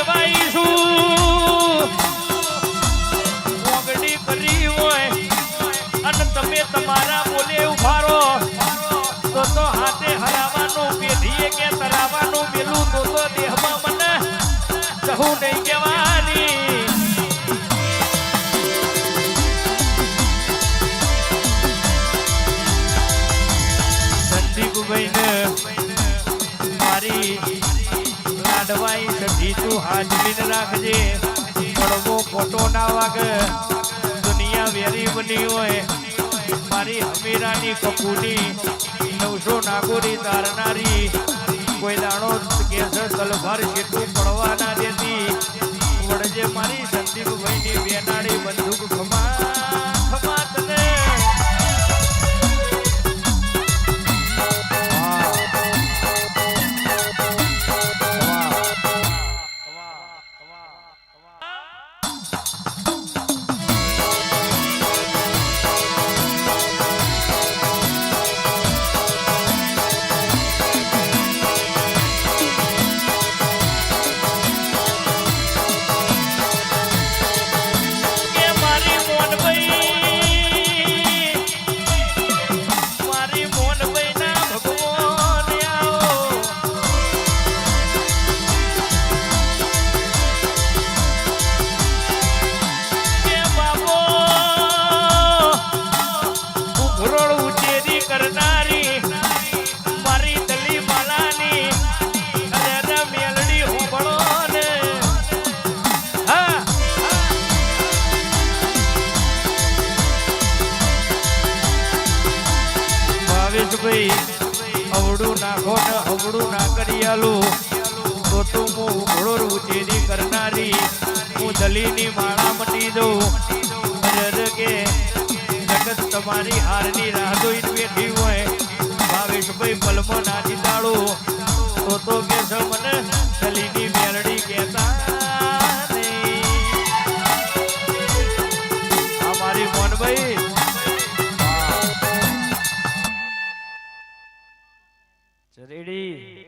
કેવાય છું ઓગડી કરી હોય અને તમે તમારા બોલે ઉભારો તો હાથે હરાવાનું પેઢીએ કે તરાવાનું પેલું તો દેહમાં મને કહું નહીં કહેવાની સંદીપભાઈને મારી લાડવાઈ સધી તું હાજરીને રાખજે પડવો ફોટો ના વાગે દુનિયા વેરી બની હોય મારી હમીરાની કપૂની 900 નાગોરી તારનારી કોઈ દાણો કેસ તલવાર જેટલું પડવા ના દેતી વડજે મારી સંદીપભાઈની બેનાડી બંદૂક ખમા ખમા તને અવડું નાખો ને અવડું ના કરી આલું તો તું હું ઘોડો ઉચેરી કરનારી હું દલીની માળા મટી દઉં કે જગત તમારી હારની રાહ જોઈને બેઠી હોય ભાવેશભાઈ પલમો ના જીતાડું તો કે છે મને દલીની મેલડી કહેતા નહીં મારી મોનભાઈ રેડી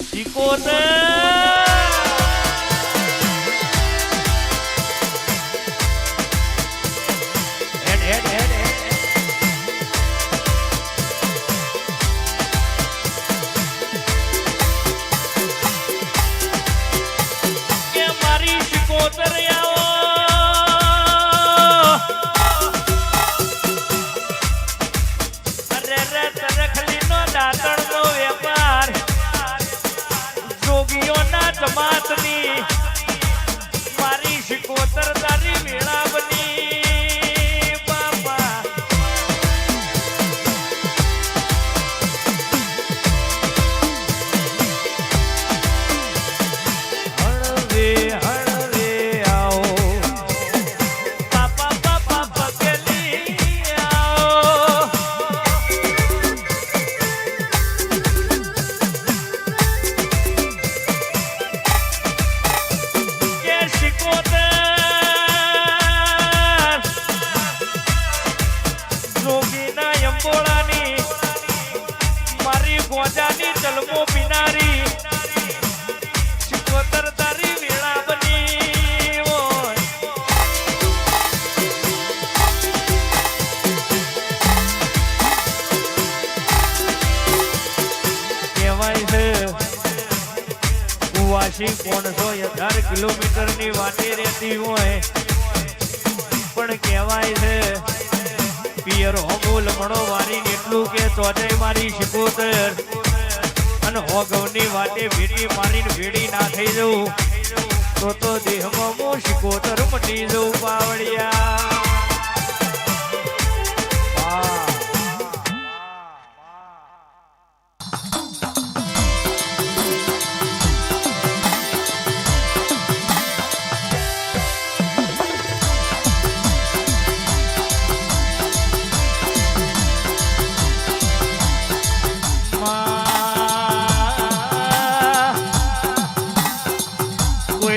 શીખોતે હેડ હેડ હેડ કે મારી શીખોતર આવો જમાતની મારી શિકોતર તારી વેળા બની બાપા હળવે હળવે આવો બાપા બાપા પગલી આવો મારી ગોજાની ચલમો પીનારી શિકોતર તારી વેળા બની હોય કહેવાય છે કુવાસી 518 કિલોમીટરની વાટે રહેતી હોય પણ કહેવાય છે પિયર હોમુલ મણો વારી એટલું કે તોજય મારી શિકોતર અને હોગવની વાટે ભેડી મારીને ભેડી ના થઈ જવું તો દેહમાં હું શિકોતર મટી જવું પાવડિયા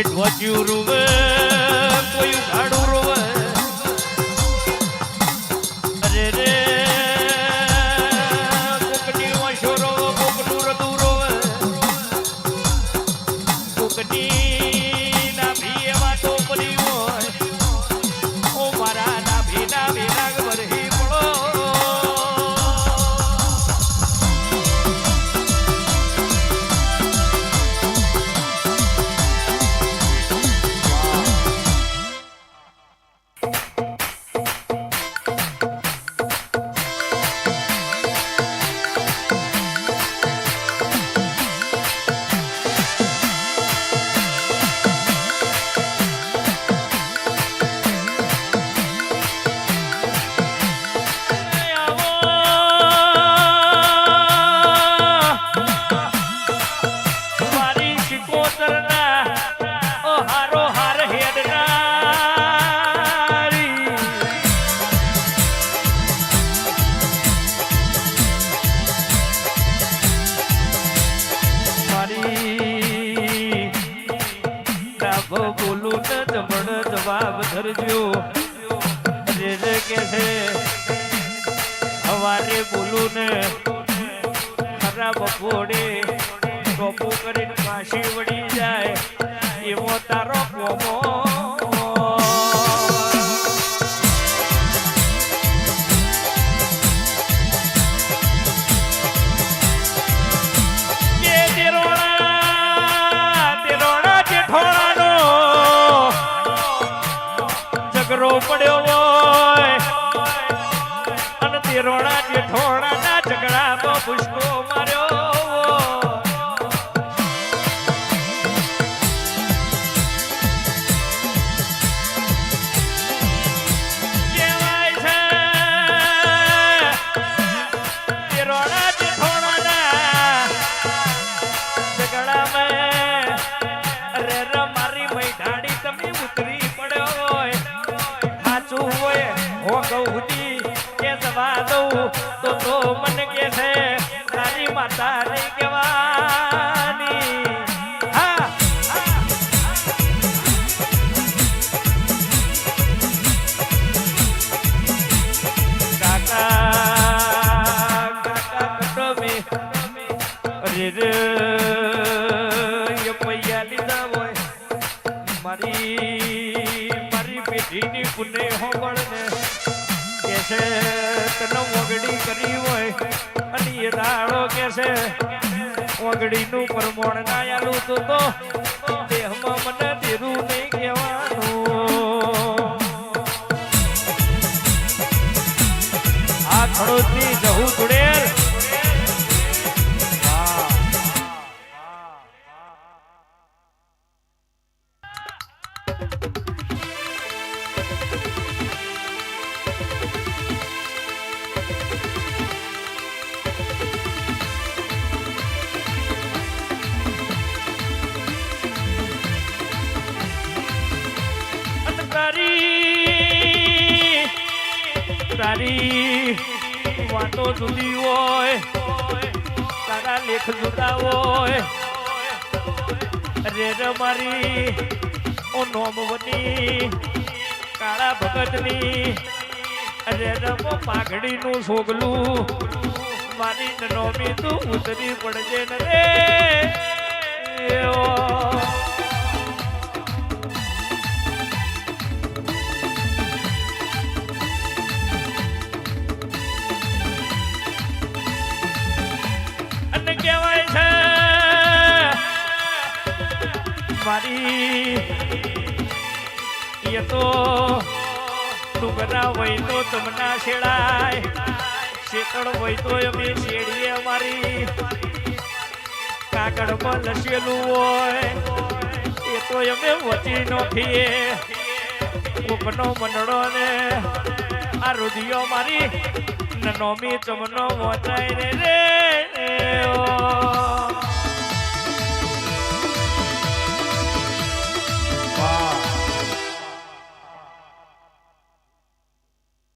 ધ્વજ્યું રૂવે કોઈ ઉઘાડું રોવે અરે રે કોકની વાંશો રોવે કોકનું રદું રોવે જવાબ ધરજો રે રે કે છે હવારે બોલું ને ખરા બપોરે ટોપો કરીને પાછી વળી જાય એવો તારો કોમો પડ્યો હોય અને તેરોણા જેઠોણા ના ઝઘડામાં પુષ્પો માર્યો કહેવાય છે તેરોણા જેઠોણા ના ઝઘડામાં અરે મારી મૈઠાડી તમે ઉતરી પડ્યો હોય હો ગૌતી કે જવા દઉં તો મને કે છે તારી માતા નહીં કહેવાની હા કાકા કટોમે અરે રે પૈયા લીધા હોય મારી પેઢીની પુને હોબળ ને કે છે તને ઓગડી કરી હોય અને એ દાડો કે છે ઓગડીનું પરમોણ ના આલું તો દેહમાં મને તેરું નહીં કહેવાનું આ ખડોદની જહુ ગુડેર તારી વાતો જુદી હોય તારા લેખ જુદા હોય રે મારી ઓ નોમવની કાળા ભગતની રે રમો પાઘડીનું સોગલું મારી નોમી તું ઉતરી પડજે ને રે કહેવાય છે મારી એ તો ડુંગરા હોય તો તમના શેડાય શેતળ હોય તો અમે શેડીએ મારી કાગળમાં લસેલું હોય એ તો અમે વચી નોખીએ કોકનો મનડો ને આ રુધિયો મારી નોમી ચમનો મોચાય રે રે ઓ